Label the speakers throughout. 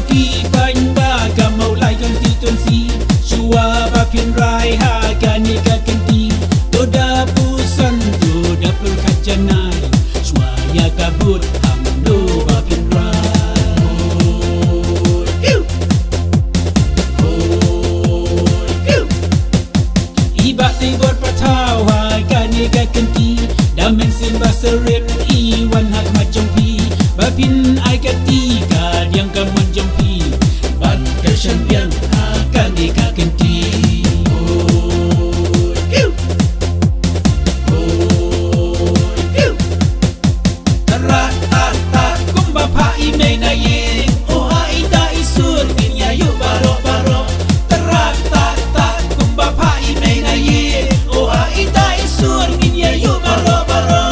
Speaker 1: Ki Paling Baga Mawlai Constituency Shua Bapian Rai Haga Nika Kenti Toda Pusan Toda Perkajanai Shua Kabut Hamdo Bapian Rai Ibak Tibor Patau Haga Nika Kenti Damen Simbah Serem Iwan Hak Macam Pi Bapin Aikat Tiga Yang Kaman Jampi Ban Kersyampian Akan Dikakenti Terat tak Kumba Pai Mei Naye Oha Ita Isur Minya Yuk Barok-barok Terat tak Kumba Pai Mei Naye Oha Ita Isur Minya Yuk Barok-barok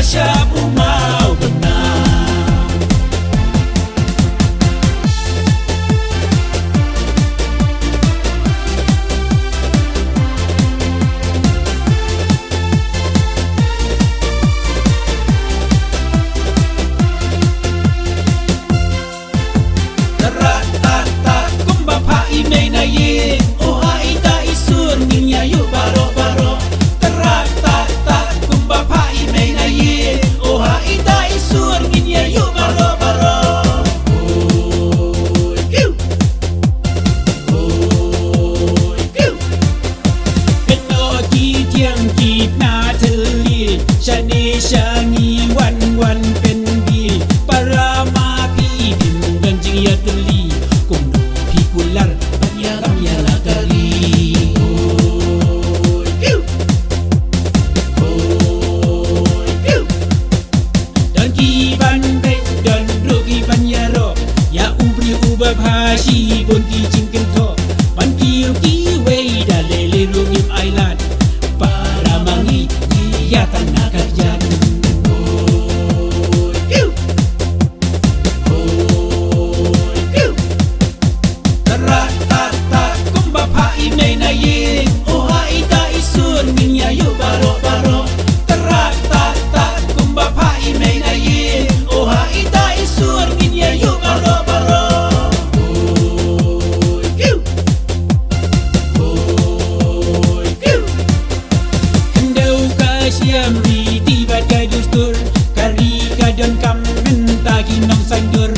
Speaker 1: Siapa mau benar Terat tak Kumba Pai Mei Naye Oha Ita Isur Minya Yuk Barok-barok Terat tak Kumba Pai Mei Naye Oha Ita Isur Minya Yuk Barok-barok Ketua Ki Tiang Ki 𝗤𝗛𝗓𝗓𝗓 Syane Syangi Wan Pendi Para Mapi Bimban Jia Teli Kumno Pikular Banyaram Yala Kali Dan Ki Bandeng Dan Rogi Banyaro Ya Ubri Ubab Hashi Pun Ki Jingkento Ban Ki Ki Wei Dalele Rungim Ailat Para Mangi Ya Tanah Karjan Terat tak Kumba Pai Mei Naye Oha Ita Isur Minya Yuk Barok-barok Terat tak Kumba Pai Mei Naye Oha Ita Isur Minya Yuk Barok-barok Kendau Kasyam Ri Tibat Kadustur Kari Kadon Kam Mentagi Nong Sandur